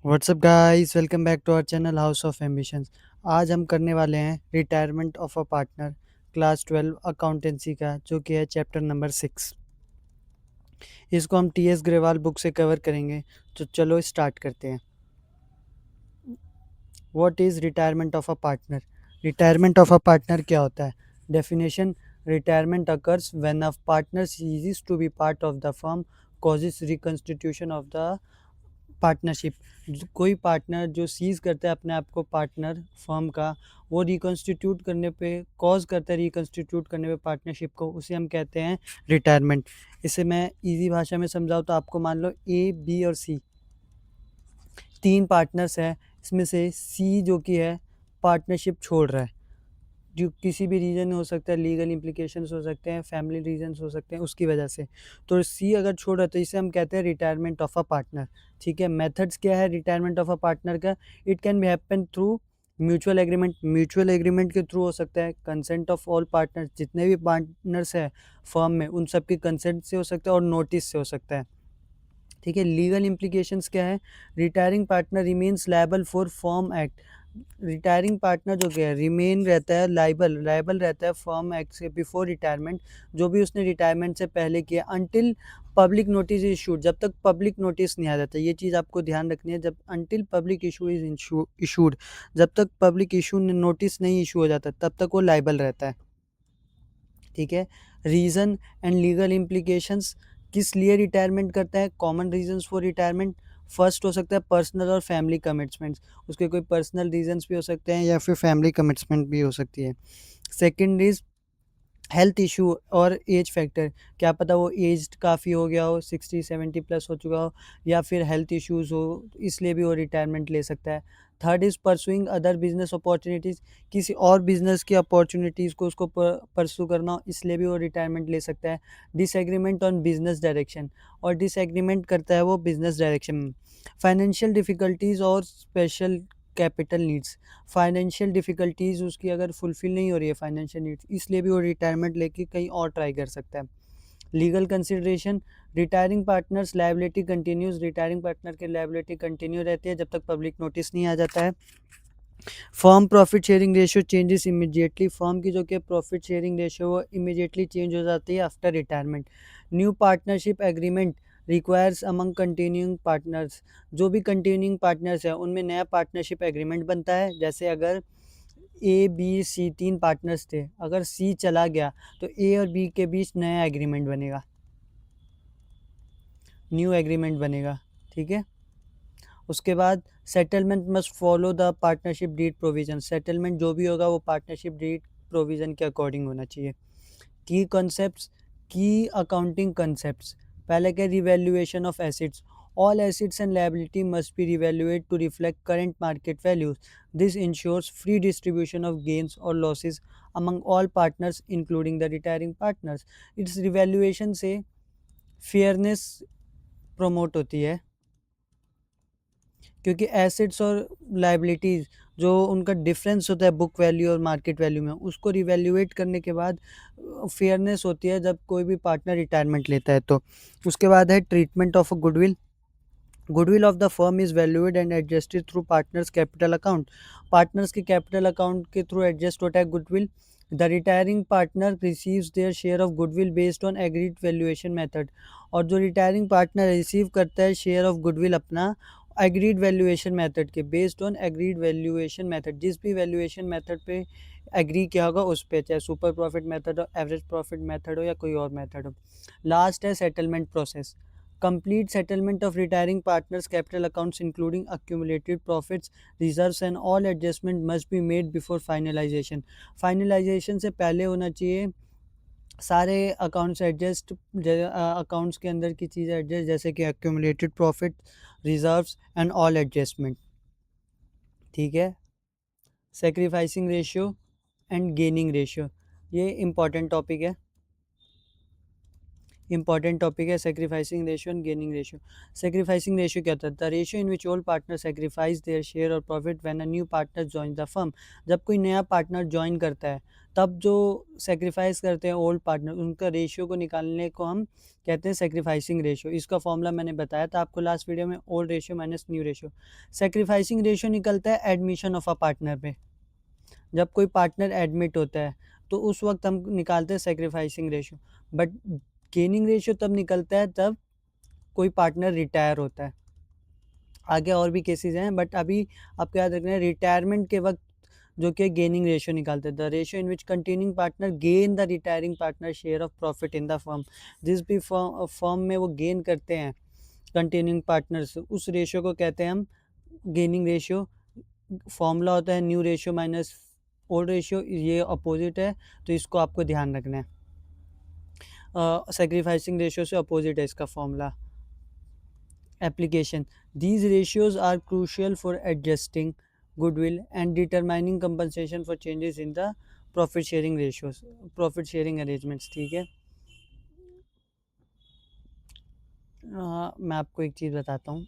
WhatsApp guys, welcome back to our channel house of ambitions. आज हम करने वाले हैं retirement of a partner class 12 accountancy का, जो कि है चैप्टर नंबर 6। इसको हम टी एस ग्रेवाल बुक से कवर करेंगे। तो चलो स्टार्ट करते हैं। What is retirement of a partner? Retirement of a partner क्या होता है? Definition: retirement occurs when a partner ceases to be part of the firm, causes reconstitution of the partnership. कोई पार्टनर जो सीज करता है अपने आप को पार्टनर फर्म का, वो रिकॉन्स्टिट्यूट करने पे कॉज करता है, रिकॉन्स्टिट्यूट करने पे पार्टनरशिप को, उसे हम कहते हैं रिटायरमेंट। इसे मैं इजी भाषा में समझाऊँ तो आपको मान लो ए, बी और सी तीन पार्टनर्स हैं। इसमें से सी जो कि है पार्टनरशिप छोड़ रहा है, जो किसी भी रीज़न हो सकता है, लीगल इम्प्लीकेशंस हो सकते हैं, फैमिली रीजंस हो सकते हैं, उसकी वजह से। तो सी अगर छोड़ रहा है तो इसे हम कहते हैं रिटायरमेंट ऑफ अ पार्टनर। ठीक है, मेथड्स क्या है रिटायरमेंट ऑफ अ पार्टनर का? It can be happen through mutual agreement. Mutual agreement के थ्रू हो सकता है, कंसेंट ऑफ ऑल पार्टनर्स, जितने भी पार्टनर्स हैं फर्म में उन सब के कंसेंट से हो सकता है, और नोटिस से हो सकता है। ठीक है, लीगल इम्प्लीकेशंस क्या है? Retiring partner remains liable for firm act. Retiring partner जो क्या है रिमेन रहता है लायबल रहता है फर्म एक्ट से बिफोर रिटायरमेंट, जो भी उसने रिटायरमेंट से पहले किया, अनटिल पब्लिक नोटिस इशूड। जब तक पब्लिक नोटिस नहीं आ जाता, ये चीज़ आपको ध्यान रखनी है, जब until public issue is issued, जब तक पब्लिक इशू नोटिस नहीं इशू हो जाता तब तक वो लायबल रहता है। ठीक है, रीज़न एंड लीगल इम्प्लीकेशंस। किस लिए रिटायरमेंट करता है? Common reasons for retirement. First हो सकता है पर्सनल और फैमिली कमिटमेंट्स, उसके कोई पर्सनल रीजंस भी हो सकते हैं या फिर फैमिली कमिटमेंट भी हो सकती है। सेकंड इज हेल्थ इशू और एज फैक्टर। क्या पता वो एज्ड काफ़ी हो गया हो, 60-70 प्लस हो चुका हो, या फिर हेल्थ इश्यूज़ हो, इसलिए भी वो रिटायरमेंट ले सकता है। Third is pursuing other business opportunities. किसी और बिजनेस की अपॉर्चुनिटीज़ को उसको परसू करना हो, इसलिए भी वो रिटायरमेंट ले सकता है। डिसएग्रीमेंट ऑन बिजनेस डायरेक्शन, और डिसएग्रीमेंट करता है वो बिजनेस डायरेक्शन में। फाइनेंशियल डिफ़िकल्टीज़ और special capital needs. Financial difficulties उसकी अगर फुलफ़िल नहीं हो रही है फाइनेंशियल नीड्स, इसलिए भी वो रिटायरमेंट लेके कहीं और ट्राई कर सकता है। Legal consideration: retiring partners liability continues. Retiring partner की लायबिलिटी कंटिन्यू रहती है जब तक पब्लिक नोटिस नहीं आ जाता है। Firm profit sharing ratio changes immediately. Firm की जो कि प्रॉफिट शेयरिंग रेशियो वो इमीडिएटली चेंज हो जाती है after retirement. New partnership agreement requires among continuing partners. जो भी कंटिन्यूइंग पार्टनर्स हैं उनमें नया पार्टनरशिप एग्रीमेंट बनता है। जैसे अगर ए, बी, सी तीन पार्टनर्स थे, अगर सी चला गया तो ए और बी के बीच नया एग्रीमेंट बनेगा, न्यू एग्रीमेंट बनेगा। ठीक है, उसके बाद settlement must follow the partnership deed provision. Settlement जो भी होगा वो पार्टनरशिप डीड प्रोविजन के अकॉर्डिंग होना चाहिए। Key concepts, key accounting concepts. पहले क्या? Revaluation of assets. All assets and liability must be revaluate to reflect current market values. This ensures free distribution of gains और losses among all partners including the retiring partners. इस revaluation से fairness promote होती है, क्योंकि assets और liabilities जो उनका difference होता है बुक वैल्यू और मार्केट वैल्यू में, उसको रिवैल्यूएट करने के बाद फेयरनेस होती है जब कोई भी पार्टनर रिटायरमेंट लेता है तो। उसके बाद है treatment of goodwill. Goodwill of the firm is valued and adjusted through partners capital account. Partners के कैपिटल अकाउंट के थ्रू एडजस्ट होता है goodwill. The retiring partner receives their share of goodwill based on agreed valuation method. और जो retiring partner receive करता है share of goodwill अपना agreed valuation method के, based on agreed valuation method, जिस भी वैल्यूएशन मेथड पे एग्री किया होगा उस पे, चाहे सुपर प्रॉफिट मेथड हो, एवरेज प्रॉफिट मेथड हो, या कोई और मेथड हो। लास्ट है settlement process. Complete settlement of retiring partners' capital accounts, including accumulated profits, reserves, and all adjustment must be made before finalization. Finalization से पहले होना चाहिए सारे अकाउंट्स एडजस्ट, अकाउंट्स के अंदर की चीज़ें एडजस्ट, जैसे कि accumulated profit, reserves and all adjustment। ठीक है, sacrificing ratio and gaining ratio, ये important टॉपिक है। इंपॉर्टेंट टॉपिक है sacrificing ratio and gaining ratio. Sacrificing ratio क्या होता है? The ratio in which all partner sacrifice their share और profit when a new partner join the firm. जब कोई नया पार्टनर ज्वाइन करता है तब जो सेक्रीफाइस करते हैं ओल्ड पार्टनर, उनका रेशियो को निकालने को हम कहते हैं सेक्रीफाइसिंग रेशियो। इसका फॉर्मूला मैंने बताया था आपको लास्ट वीडियो में, old ratio minus new ratio. Sacrificing ratio निकलता है एडमिशन ऑफ अ पार्टनर पे। जब कोई पार्टनर एडमिट होता है तो उस वक्त हम निकालते हैं sacrificing ratio. But gaining ratio तब निकलता है तब कोई पार्टनर रिटायर होता है। आगे और भी केसेस हैं बट अभी आपको याद रखना है रिटायरमेंट के वक्त जो कि गेनिंग रेशियो निकालते हैं। The ratio in which containing partner gain the retiring partner share of profit in the firm. जिस भी फर्म में वो गेन करते हैं कंटेनिंग पार्टनर्स, उस रेशियो को कहते हैं हम गेनिंग रेशियो। फॉर्मूला होता है new ratio minus old ratio, ये अपोजिट है तो इसको आपको ध्यान रखना है। सेक्रीफाइसिंग रेशियो से अपोजिट है इसका formula. Application, these ratios are crucial for adjusting goodwill and determining compensation for changes in the profit sharing ratios, profit sharing arrangements। ठीक है, मैं आपको एक चीज़ बताता हूँ।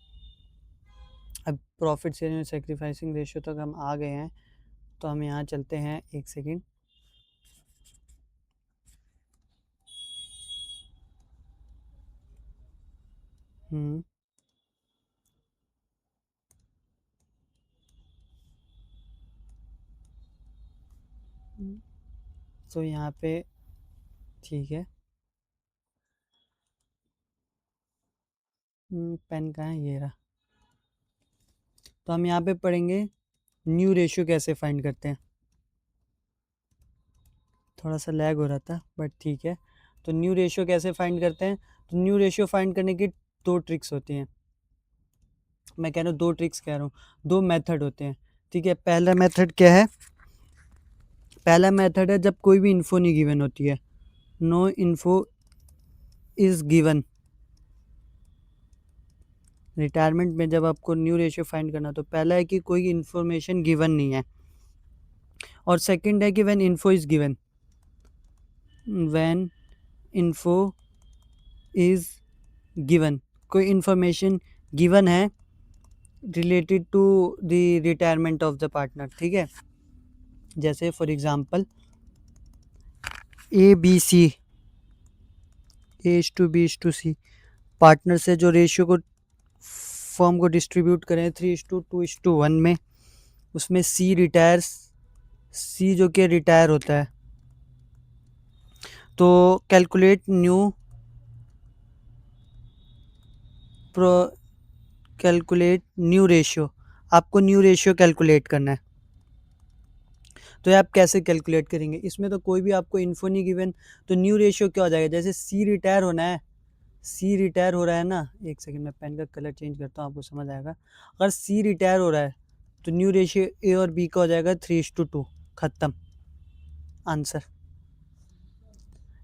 अब प्रॉफिट शेयरिंग सेक्रीफाइसिंग रेशियो तक हम आ गए हैं तो हम यहाँ चलते हैं, एक सेकेंड। तो यहाँ पे ठीक है, पेन कहाँ है, ये रहा। तो हम यहाँ पे पढ़ेंगे न्यू रेशियो कैसे फाइंड करते हैं। थोड़ा सा लैग हो रहा था बट ठीक है। तो न्यू रेशियो कैसे फाइंड करते हैं? तो न्यू रेशियो फाइंड करने की दो ट्रिक्स होती हैं। मैं कह रहा हूँ दो ट्रिक्स कह रहा हूँ, दो मेथड होते हैं। ठीक है, पहला मेथड क्या है? पहला मेथड है जब कोई भी इन्फो नहीं गिवन होती है, no info is given. Retirement में जब आपको न्यू रेशियो फाइंड करना, तो पहला है कि कोई इन्फॉर्मेशन गिवन नहीं है, और सेकंड है कि when info is given. When info is given, कोई इन्फॉर्मेशन गिवन है related to the retirement of the partner. ठीक है, जैसे for example A B C, A:B:C partner से जो रेशियो को फर्म को डिस्ट्रीब्यूट करें 3:2:1 में, उसमें सी रिटायर्स, सी जो कि रिटायर होता है। तो calculate new calculate new ratio, आपको न्यू रेशियो कैलकुलेट करना है। तो ये आप कैसे कैलकुलेट करेंगे? इसमें तो कोई भी आपको इन्फो नहीं गिवन, तो न्यू रेशियो क्या हो जाएगा? जैसे सी रिटायर होना है, सी रिटायर हो रहा है ना, एक सेकंड मैं पेन का कलर चेंज करता हूँ, आपको समझ आएगा। अगर सी रिटायर हो रहा है तो न्यू रेशियो ए और बी का हो जाएगा 3:2, खत्म, आंसर।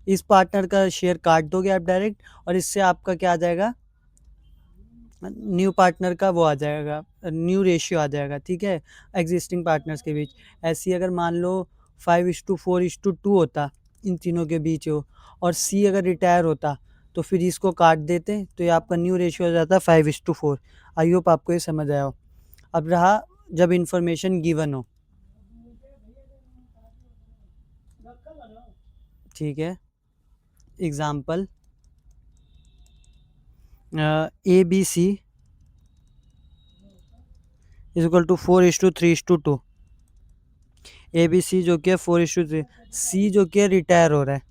इस पार्टनर का शेयर काट दोगे आप डायरेक्ट, और इससे आपका क्या आ जाएगा? न्यू पार्टनर का वो आ जाएगा, न्यू रेशियो आ जाएगा। ठीक है, एग्जिस्टिंग पार्टनर्स के बीच। ऐसी अगर मान लो 5:4:2 होता इन तीनों के बीच हो, और सी अगर रिटायर होता तो फिर इसको काट देते, तो ये आपका न्यू रेशियो हो जाता 5:4। आई होप आपको ये समझ आया हो। अब रहा जब इंफॉर्मेशन गिवन हो। ठीक है, example ABC is equal to 4:3:2। ABC जो कि है 4:3, सी जो कि है रिटायर हो रहा है,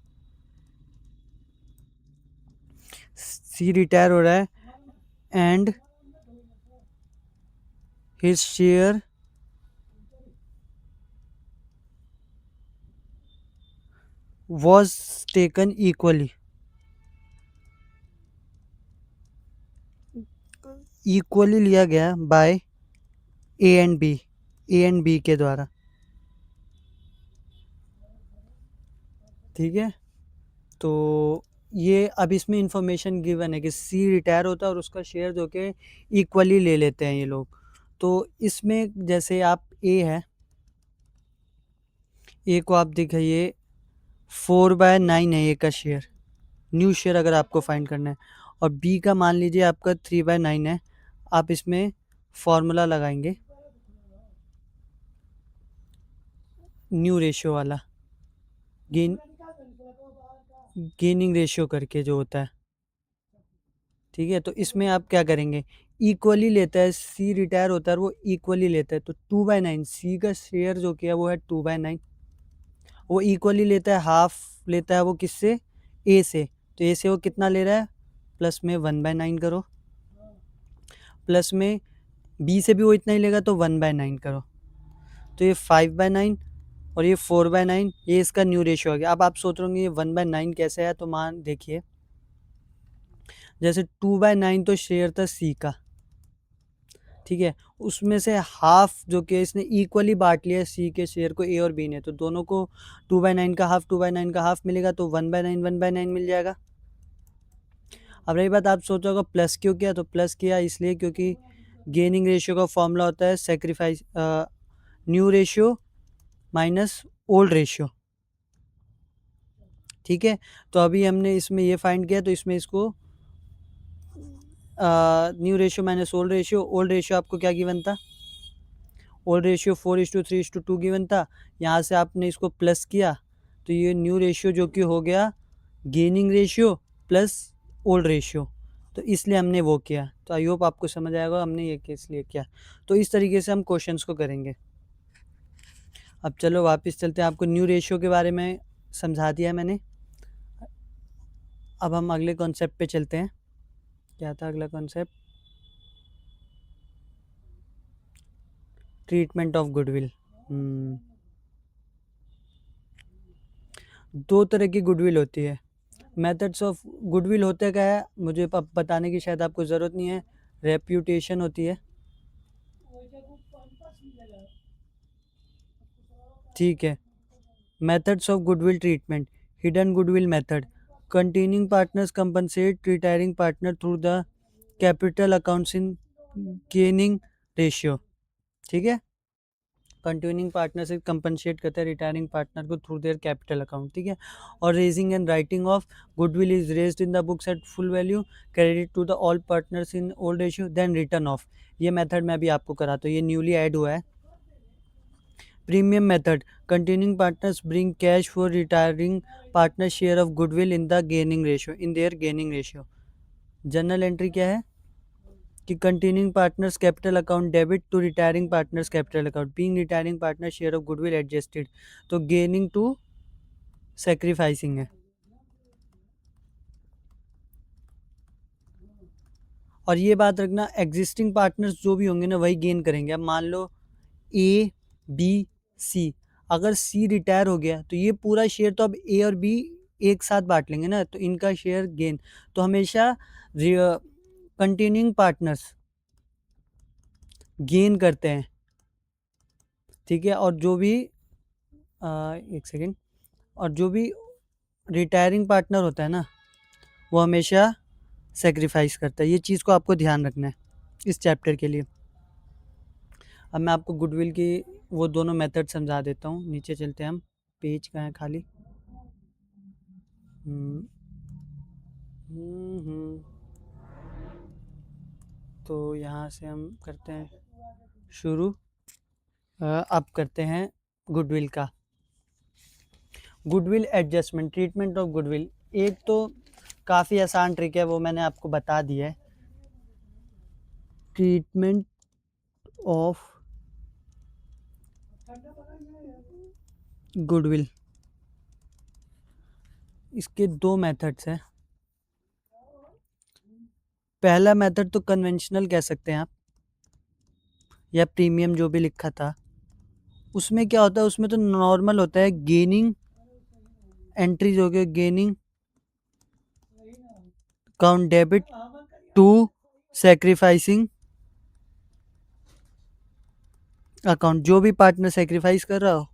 सी रिटायर हो रहा है, and his share was taken equally, equally लिया गया बाय A एंड B के द्वारा। ठीक है, तो ये अब इसमें इंफॉर्मेशन गिवन है कि सी रिटायर होता है और उसका शेयर जो कि इक्वली ले लेते हैं ये लोग। तो इसमें जैसे आप ए है, ए को आप दिखाइए 4/9 है ए का शेयर, न्यू शेयर अगर आपको फाइंड करना है। और बी का मान लीजिए आपका 3/9 है, आप इसमें फॉर्मूला लगाएंगे न्यू रेशियो वाला, गेनिंग रेशियो करके जो होता है, ठीक है। तो इसमें आप क्या करेंगे, इक्वली लेता है, सी रिटायर होता है और वो इक्वली लेता है, तो 2/9 सी का शेयर जो किया वो है 2/9, वो इक्वली लेता है, हाफ लेता है वो किससे, ए से, तो ए से वो कितना ले रहा है, प्लस में 1/9 करो, प्लस में बी से भी वो इतना ही लेगा तो 1/9 करो, तो ये 5/9 और ये 4/9, ये इसका न्यू रेशियो आ गया। अब आप सोच रहे होंगे ये 1/9 कैसे है, तो मान देखिए जैसे 2/9 तो शेयर था सी का, ठीक है, उसमें से हाफ जो कि इसने इक्वली बांट लिया सी के शेयर को ए और बी ने, तो दोनों को 2/9 का हाफ 2/9 का हाफ मिलेगा, तो 1/9 1/9 मिल जाएगा। अब रही बात, आप सोचा होगा प्लस क्यों किया, तो प्लस किया इसलिए क्योंकि गेनिंग रेशियो का फॉर्मूला होता है sacrifice new ratio minus old ratio, ठीक है। तो अभी हमने इसमें ये फाइंड किया, तो इसमें इसको new ratio minus old ratio आपको क्या गिवन था, ओल्ड रेशियो 4:3:2 गिवन था, यहाँ से आपने इसको प्लस किया, तो ये न्यू रेशियो जो कि हो गया gaining ratio plus old ratio, तो इसलिए हमने वो किया। तो आई होप आपको समझ आएगा हमने ये किस लिए किया। तो इस तरीके से हम क्वेश्चंस को करेंगे। अब चलो वापस चलते हैं, आपको न्यू रेशियो के बारे में समझा दिया मैंने। अब हम अगले कॉन्सेप्ट पे चलते हैं। क्या था अगला कॉन्सेप्ट, ट्रीटमेंट ऑफ गुडविल। दो तरह की गुडविल होती है। मेथड्स ऑफ गुडविल होते क्या है, मुझे बताने की शायद आपको ज़रूरत नहीं है। रेप्यूटेशन होती है, ठीक है। Methods of goodwill treatment, hidden goodwill method, continuing partners compensate retiring partner through the capital accounts in gaining ratio, ठीक है। कंटिन्यूइंग पार्टनर से कंपनसेट करता है रिटायरिंग पार्टनर को थ्रू देयर कैपिटल अकाउंट, ठीक है। और raising and writing off goodwill is raised in the books at full value, credit to the all partners in old ratio, then written off. ये method मैं अभी आपको कराता हूँ, ये न्यूली ऐड हुआ है। Premium method, continuing partners bring cash for retiring partner share of goodwill in the gaining ratio, in their gaining ratio. General entry क्या है कि continuing partners capital account debit to retiring partners capital account, being retiring partner share of goodwill adjusted, तो gaining to sacrificing है। और ये बात रखना, existing partners जो भी होंगे ना वही गेन करेंगे। अब मान लो ए बी सी, अगर सी रिटायर हो गया तो ये पूरा शेयर तो अब ए और बी एक साथ बांट लेंगे ना, तो इनका शेयर गेन। तो हमेशा कंटिन्यूइंग पार्टनर्स गेन करते हैं, ठीक है। और जो भी एक सेकेंड, और जो भी रिटायरिंग पार्टनर होता है ना वो हमेशा सेक्रीफाइस करता है। ये चीज़ को आपको ध्यान रखना है इस चैप्टर के लिए। अब मैं आपको गुडविल की वो दोनों मेथड समझा देता हूँ। नीचे चलते हैं हम, पेज कहाँ है खाली। तो यहाँ से हम करते हैं शुरू। अब करते हैं गुडविल का, goodwill adjustment, treatment of goodwill. एक तो काफ़ी आसान ट्रिक है, वो मैंने आपको बता दिया है। ट्रीटमेंट ऑफ गुडविल, इसके दो मेथड्स हैं। पहला मेथड तो कन्वेंशनल कह सकते हैं आप, या प्रीमियम जो भी लिखा था। उसमें क्या होता है, उसमें तो नॉर्मल होता है, गेनिंग एंट्रीज हो गए, gaining account debit to sacrificing account, जो भी पार्टनर सेक्रीफाइस कर रहा हो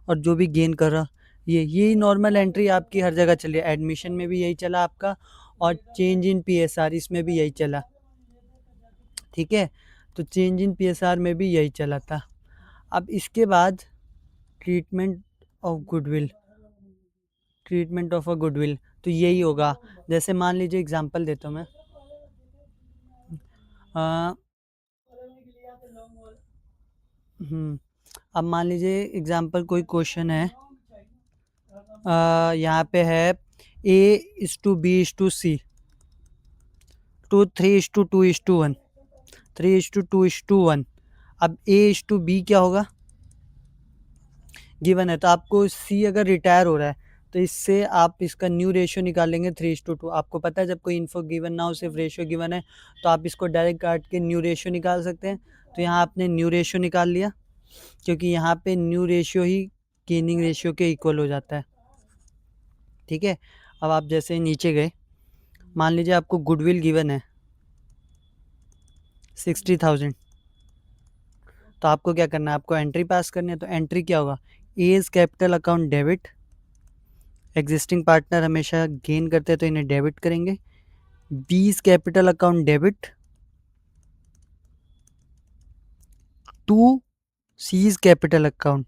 और जो भी गेन कर रहा, यही नॉर्मल एंट्री आपकी हर जगह चली। एडमिशन में भी यही चला आपका, और चेंज इन पीएसआर इसमें भी यही चला, ठीक है। तो चेंज इन पीएसआर में भी यही चला था। अब इसके बाद treatment of goodwill, treatment of a goodwill, तो यही होगा। जैसे मान लीजिए एग्जांपल देता हूँ मैं, अ, अब मान लीजिए एग्जांपल कोई क्वेश्चन है, यहाँ पे है A:B:C टू 3:2:1, 3:2:1। अब A:B क्या होगा, गिवन है। तो आपको C अगर रिटायर हो रहा है तो इससे आप इसका न्यू रेशियो निकालेंगे 3:2। आपको पता है जब कोई इन्फो गिवन ना हो, सिर्फ रेशियो गिवन है, तो आप इसको डायरेक्ट काट के न्यू रेशियो निकाल सकते हैं। तो यहाँ आपने न्यू रेशियो निकाल लिया, क्योंकि यहाँ पे न्यू रेशियो ही गेनिंग रेशियो के इक्वल हो जाता है। ठीक है, अब आप जैसे नीचे गए, मान लीजिए आपको गुडविल गिवन है 60,000। तो आपको क्या करना है, आपको एंट्री पास करनी है। तो एंट्री क्या होगा, A is capital account debit, existing partner हमेशा गेन करते हैं तो इन्हें डेबिट करेंगे। B is capital account debit to C is capital account.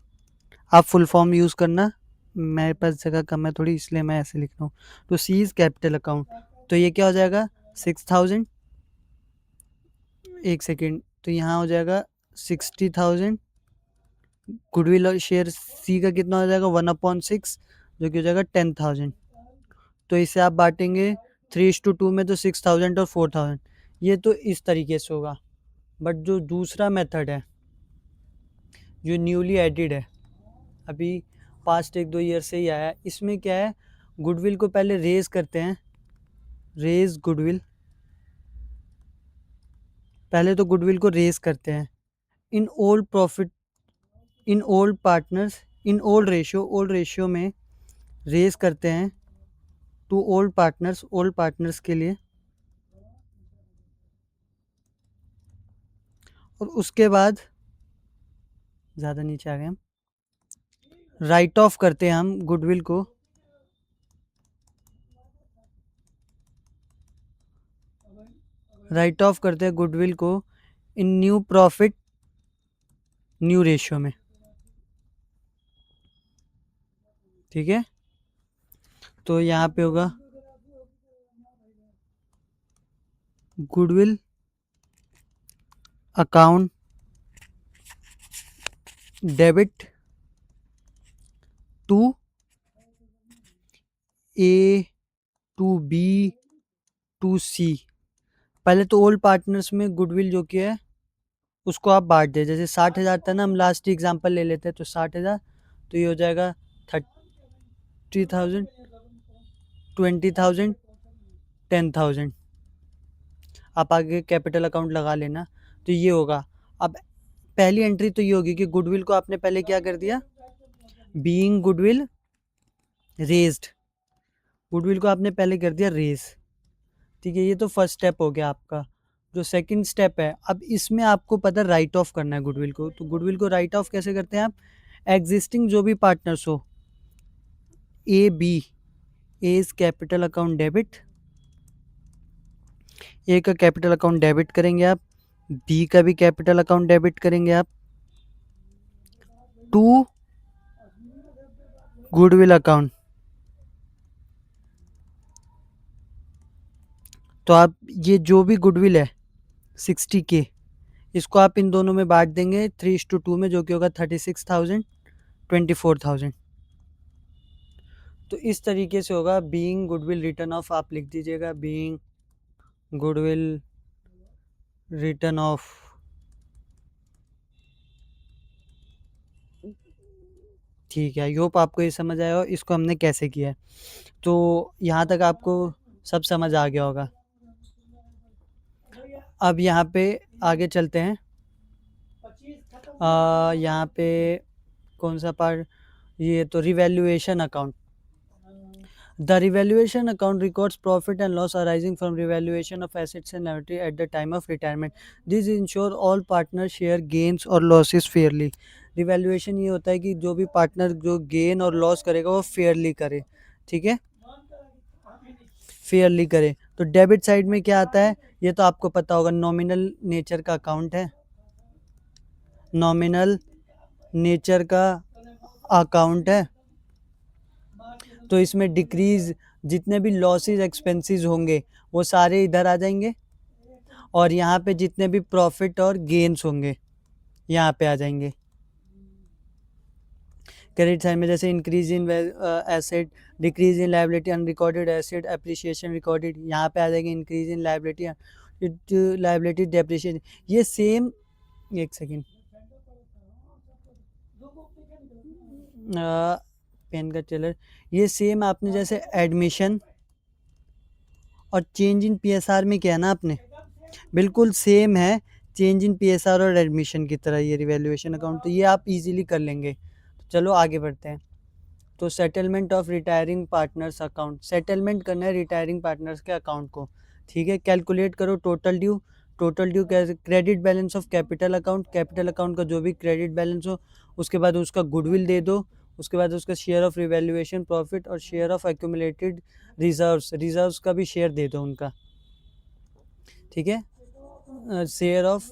आप फुल फॉर्म यूज़ करना, मेरे पास जगह कम है थोड़ी, इसलिए मैं ऐसे लिख रहा हूँ। तो सी इज कैपिटल अकाउंट, तो ये क्या हो जाएगा 6,000, एक सेकेंड, तो यहाँ हो जाएगा 60,000। गुडविल और शेयर सी का कितना हो जाएगा 1/6, जो कि हो जाएगा 10,000। तो इसे आप बांटेंगे 3:2 में, तो 6,000 और 4,000। ये तो इस तरीके से होगा। बट जो दूसरा मेथड है, जो न्यूली एडिड है, अभी पास्ट 1-2 ईयर से ही आया है, इसमें क्या है, गुडविल को पहले रेज करते हैं, रेज गुडविल, पहले तो गुडविल को रेज करते हैं in old profit, in old partners, in old ratio में रेज करते हैं टू ओल्ड पार्टनर्स के लिए। और उसके बाद ज़्यादा नीचे आ गए हम, राइट ऑफ करते हैं हम गुडविल को, राइट ऑफ करते हैं गुडविल को in new profit new ratio में। ठीक है, तो यहाँ पे होगा goodwill account debit to A to B to C। पहले तो ओल्ड पार्टनर्स में गुडविल जो कि है उसको आप बांट दे, जैसे 60,000 था ना, हम लास्ट एग्जांपल ले लेते हैं, तो 60,000, तो ये हो जाएगा 30,000, 20,000, 10,000। आप आगे कैपिटल अकाउंट लगा लेना, तो ये होगा। अब पहली एंट्री तो ये होगी कि गुडविल को आपने पहले क्या कर दिया, बीइंग गुडविल रेज्ड, गुडविल को आपने पहले कर दिया रेज। ठीक है, ये तो फर्स्ट स्टेप हो गया आपका। जो सेकंड स्टेप है, अब इसमें आपको पता राइट ऑफ करना है गुडविल को। तो गुडविल को राइट ऑफ कैसे करते हैं आप, एग्जिस्टिंग जो भी पार्टनर्स हो, A B, A is capital account debit, A का कैपिटल अकाउंट डेबिट करेंगे आप, बी का भी कैपिटल अकाउंट डेबिट करेंगे आप टू गुडविल अकाउंट। तो आप ये जो भी गुडविल है 60K, इसको आप इन दोनों में बांट देंगे 3:2 में, जो कि होगा 36,000, 24,000। तो इस तरीके से होगा बीइंग गुडविल रिटर्न ऑफ, आप लिख दीजिएगा बीइंग गुडविल रिटर्न ऑफ। ठीक है, आई होप आपको ये समझ आया हो इसको हमने कैसे किया है। तो यहाँ तक आपको सब समझ आ गया होगा। अब यहाँ पे आगे चलते हैं, यहाँ पे कौन सा पार्ट, ये तो revaluation account. The revaluation account records profit and loss arising from revaluation of assets and liability at the time of retirement. This ensure all partners share gains or losses fairly. Revaluation ये होता है कि जो भी partner जो gain और loss करेगा वो फेयरली करे। ठीक है, फेयरली करे। तो डेबिट साइड में क्या आता है, ये तो आपको पता होगा, नॉमिनल नेचर का अकाउंट है, नॉमिनल नेचर का अकाउंट है। तो इसमें डिक्रीज जितने भी लॉसेस एक्सपेंसेस होंगे वो सारे इधर आ जाएंगे, और यहाँ पे जितने भी प्रॉफिट और गेन्स होंगे यहाँ पे आ जाएंगे। क्रेडिट साइड में जैसे increase in asset, decrease in liability, unrecorded asset, appreciation recorded, यहाँ पे आ जाएगी increase in liability, liability depreciation. ये सेम, एक सेकेंड, पेन का टेलर, ये सेम आपने जैसे एडमिशन और चेंज इन पीएसआर में किया ना आपने, बिल्कुल सेम है चेंज इन पीएसआर और एडमिशन की तरह ये रिवैल्यूएशन अकाउंट, तो ये आप इजीली कर लेंगे। तो चलो आगे बढ़ते हैं। तो settlement of retiring partners account, settlement करना है रिटायरिंग पार्टनर्स के अकाउंट को, ठीक है। कैलकुलेट करो total due, total due credit balance of capital account, capital account का जो भी क्रेडिट बैलेंस हो, उसके बाद उसका गुडविल दे दो, उसके बाद उसका शेयर ऑफ रिवैल्यूएशन प्रॉफिट और share of accumulated reserves, reserves का भी शेयर दे दो उनका, ठीक है। शेयर ऑफ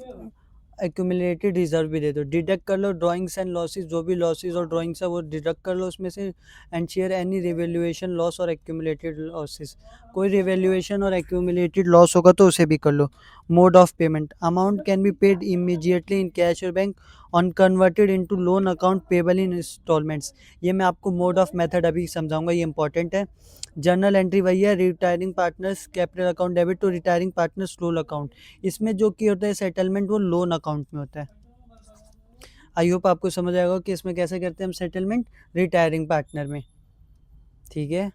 एक्यूमुलेटेड रिजर्व भी दे दो। डिडक्ट कर लो ड्राइंग्स एंड लॉसेस, जो भी लॉसेस और ड्राइंग्स है वो डिडक्ट कर लो उसमें से। And share any revaluation loss और एक्यूमुलेटेड लॉसेस, कोई रिवैल्यूएशन और एक्यूमुलेटेड लॉस होगा तो उसे भी कर लो। Mode of payment, amount can be paid immediately in cash और bank on converted into loan account payable in installments. ये मैं आपको मोड ऑफ मेथड अभी समझाऊंगा, ये इंपॉर्टेंट है। जर्नल एंट्री वही है, retiring partners capital account debit to retiring partners loan account. इसमें जो कि होता है सेटलमेंट वो लोन अकाउंट में होता है। आई होप आपको समझ आएगा कि इसमें कैसे करते हैं हम सेटलमेंट रिटायरिंग पार्टनर में, ठीक है।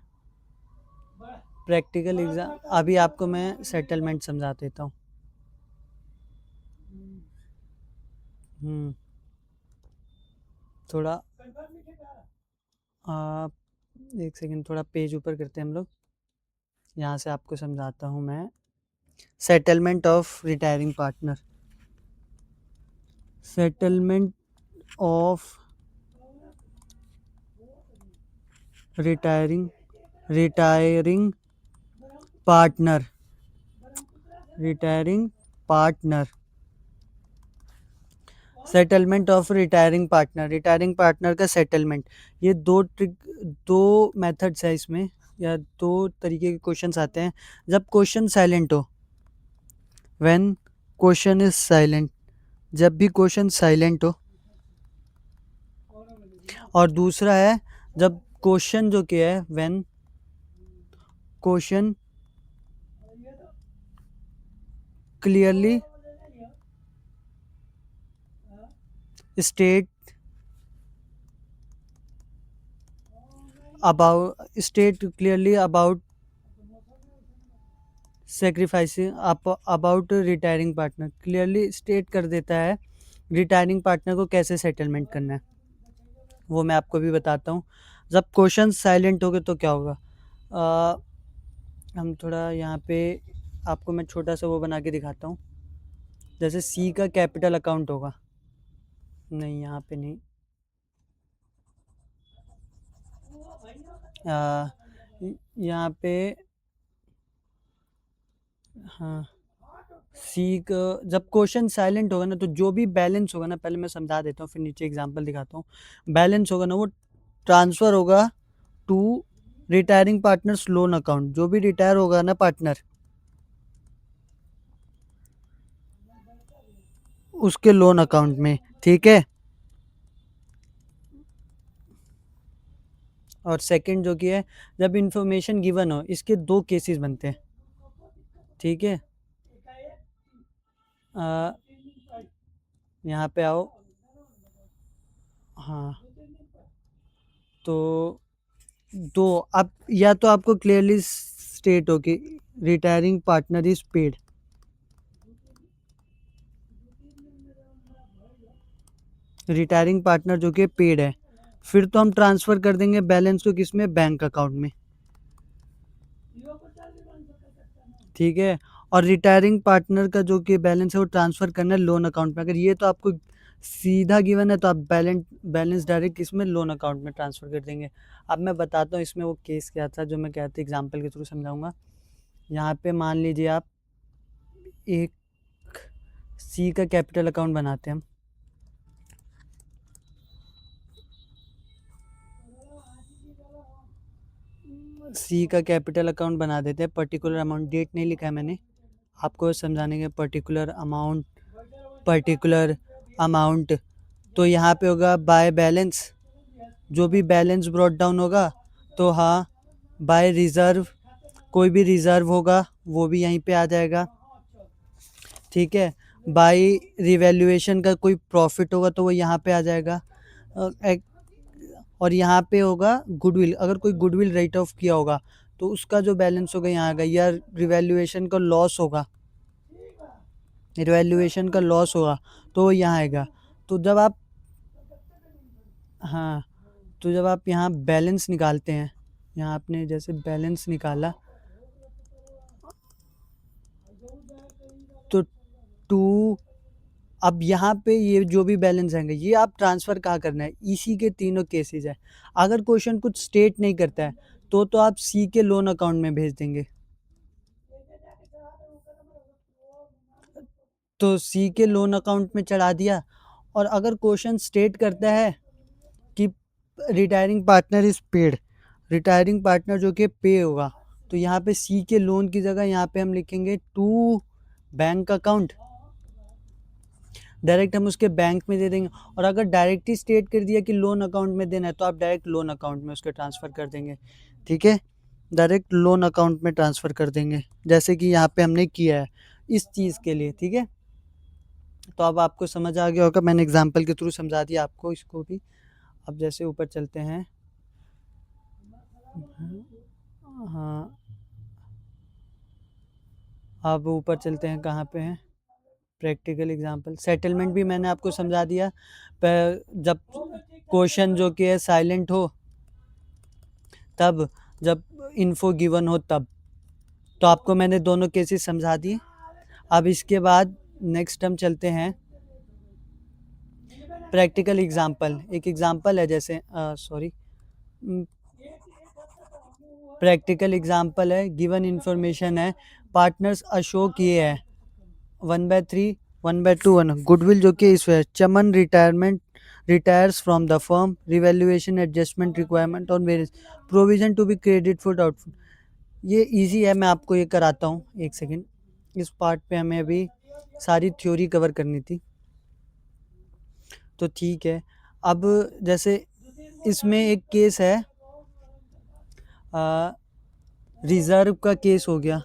प्रैक्टिकल एग्जाम अभी आपको मैं सेटलमेंट समझा देता हूँ। थोड़ा एक सेकेंड, थोड़ा पेज ऊपर करते हैं हम लोग, यहाँ से आपको समझाता हूँ मैं। Settlement of retiring partner, settlement of retiring partner, retiring partner, settlement of retiring partner, retiring partner का सेटलमेंट। ये दो मेथड्स है इसमें, या दो तरीके के क्वेश्चंस आते हैं। जब क्वेश्चन साइलेंट हो, व्हेन क्वेश्चन इज साइलेंट, जब भी क्वेश्चन साइलेंट हो, और दूसरा है जब क्वेश्चन जो क्या है, when question clearly state clearly about sacrificing about retiring partner, clearly state कर देता है रिटायरिंग पार्टनर को कैसे सेटलमेंट करना है, वो मैं आपको भी बताता हूँ। जब क्वेश्चन साइलेंट हो गए तो क्या होगा, हम थोड़ा यहाँ पे आपको मैं छोटा सा वो बना के दिखाता हूँ। जैसे सी का कैपिटल अकाउंट होगा, नहीं यहाँ पे नहीं, यहाँ पे, हाँ, सी का जब क्वेश्चन साइलेंट होगा ना, तो जो भी बैलेंस होगा ना, पहले मैं समझा देता हूँ फिर नीचे एग्जांपल दिखाता हूँ। बैलेंस होगा ना वो ट्रांसफ़र होगा to retiring partners loan account, जो भी रिटायर होगा ना पार्टनर, उसके लोन अकाउंट में, ठीक है। और सेकंड जो कि है, जब इंफॉर्मेशन गिवन हो, इसके दो केसेस बनते हैं, ठीक है। यहाँ पे आओ, हाँ, तो दो, अब या तो आपको क्लियरली स्टेट हो कि retiring partner is paid, retiring partner जो कि पेड है, फिर तो हम ट्रांसफ़र कर देंगे बैलेंस को किस में, बैंक अकाउंट में, ठीक है। और रिटायरिंग पार्टनर का जो कि बैलेंस है वो ट्रांसफ़र करना है लोन अकाउंट में। अगर ये तो आपको सीधा गिवन है तो आप बैलेंस डायरेक्ट इसमें लोन अकाउंट में ट्रांसफ़र कर देंगे। अब मैं बताता हूँ इसमें वो केस क्या था जो मैं कहते एग्जांपल के थ्रू समझाऊंगा। यहाँ पे मान लीजिए आप एक सी का कैपिटल अकाउंट बनाते हैं हम, सी का कैपिटल अकाउंट बना देते हैं, पर्टिकुलर अमाउंट, डेट नहीं लिखा है मैंने, आपको समझाने के, पर्टिकुलर अमाउंट। तो यहाँ पे होगा बाय बैलेंस, जो भी बैलेंस ब्रॉट डाउन होगा, तो हाँ बाय रिज़र्व, कोई भी रिज़र्व होगा वो भी यहीं पे आ जाएगा, ठीक है। बाय रिवैल्यूएशन का कोई प्रॉफिट होगा तो वो यहाँ पे आ जाएगा। और यहाँ पे होगा गुडविल, अगर कोई गुडविल राइट ऑफ किया होगा तो उसका जो बैलेंस होगा यहाँ आएगा, या रिवैल्यूएशन का लॉस होगा, रिवैल्यूएशन का लॉस होगा तो वो यहाँ आएगा। तो जब आप हाँ तो जब आप यहाँ बैलेंस निकालते हैं, यहाँ आपने जैसे बैलेंस निकाला तो टू, अब यहाँ पे ये जो भी बैलेंस आएंगे ये आप ट्रांसफ़र कहाँ करना है, इसी के तीनों केसेस है। अगर क्वेश्चन कुछ स्टेट नहीं करता है तो आप सी के लोन अकाउंट में भेज देंगे, तो सी के लोन अकाउंट में चढ़ा दिया। और अगर क्वेश्चन स्टेट करता है कि retiring partner is paid, retiring partner जो कि पे होगा, तो यहाँ पे सी के लोन की जगह यहाँ पे हम लिखेंगे टू बैंक अकाउंट, डायरेक्ट हम उसके बैंक में दे देंगे। और अगर डायरेक्ट ही स्टेट कर दिया कि लोन अकाउंट में देना है तो आप डायरेक्ट लोन अकाउंट में उसके ट्रांसफ़र कर देंगे, ठीक है, डायरेक्ट लोन अकाउंट में ट्रांसफ़र कर देंगे, जैसे कि यहाँ पे हमने किया है इस चीज़ के लिए, ठीक है। तो अब आपको समझ आ गया होगा, मैंने एग्जांपल के थ्रू समझा दिया आपको इसको भी। अब जैसे ऊपर चलते हैं, हाँ अब ऊपर चलते हैं, कहाँ पे हैं, प्रैक्टिकल एग्जांपल, सेटलमेंट भी मैंने आपको समझा दिया। पर जब क्वेश्चन जो कि है साइलेंट हो तब, जब इन्फो गिवन हो तब, तो आपको मैंने दोनों केसेस समझा दिए। अब इसके बाद नेक्स्ट हम चलते हैं प्रैक्टिकल एग्जांपल। एक एग्जांपल है जैसे प्रैक्टिकल एग्जांपल है, गिवन इन्फॉर्मेशन है, पार्टनर्स अशोक ये है 1/3 1/2 1, गुडविल जो कि इस है, Chaman retires from the firm, revaluation adjustment requirement और various provision to be credit for output. ये इजी है, मैं आपको ये कराता हूँ, एक सेकेंड, इस पार्ट पे हमें अभी सारी थ्योरी कवर करनी थी, तो ठीक है। अब जैसे इसमें एक केस है, रिजर्व का केस हो गया,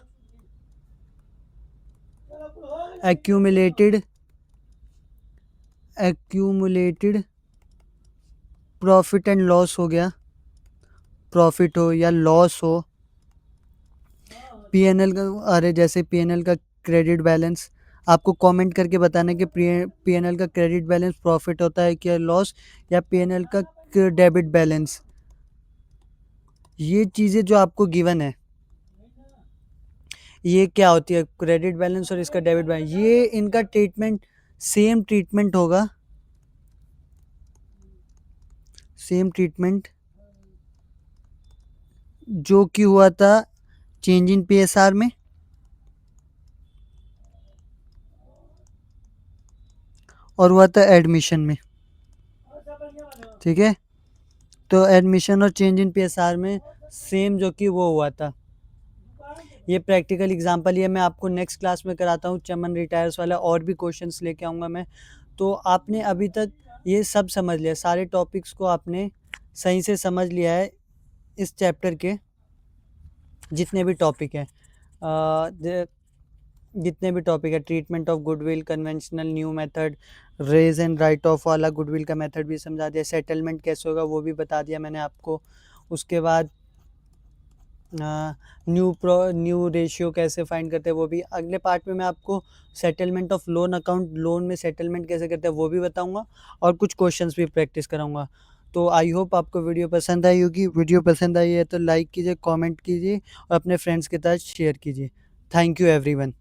एक्यूमुलेटेड प्रॉफिट एंड लॉस हो गया, प्रॉफिट हो या लॉस हो, पीएनएल का, अरे जैसे पीएनएल का क्रेडिट बैलेंस, आपको कमेंट करके बताना है कि पीएनएल का क्रेडिट बैलेंस प्रॉफिट होता है क्या लॉस, या पीएनएल का डेबिट बैलेंस। ये चीज़ें जो आपको गिवन है ये क्या होती है, क्रेडिट बैलेंस और इसका डेबिट बैलेंस, ये इनका ट्रीटमेंट सेम ट्रीटमेंट होगा, सेम ट्रीटमेंट जो कि हुआ था चेंज इन पीएसआर में और हुआ था एडमिशन में, ठीक है। तो एडमिशन और चेंज इन पीएसआर में सेम जो कि वो हुआ था। ये प्रैक्टिकल एग्जांपल ये मैं आपको नेक्स्ट क्लास में कराता हूँ, चमन रिटायर्स वाला और भी क्वेश्चंस लेके आऊँगा मैं। तो आपने अभी तक ये सब समझ लिया, सारे टॉपिक्स को आपने सही से समझ लिया है, इस चैप्टर के जितने भी टॉपिक हैं, जितने भी टॉपिक है, treatment of goodwill, conventional new method, raise and write off वाला गुडविल का मेथड भी समझा दिया, सेटलमेंट कैसे होगा वो भी बता दिया मैंने आपको। उसके बाद न्यू रेशियो कैसे फाइंड करते हैं वो भी अगले पार्ट में मैं आपको, settlement of loan account, loan में सेटलमेंट कैसे करते हैं वो भी बताऊंगा, और कुछ क्वेश्चंस भी प्रैक्टिस कराऊंगा। तो आई होप आपको वीडियो पसंद आई होगी, वीडियो पसंद आई है तो लाइक कीजिए, कमेंट कीजिए और अपने फ्रेंड्स के साथ शेयर कीजिए। Thank you everyone.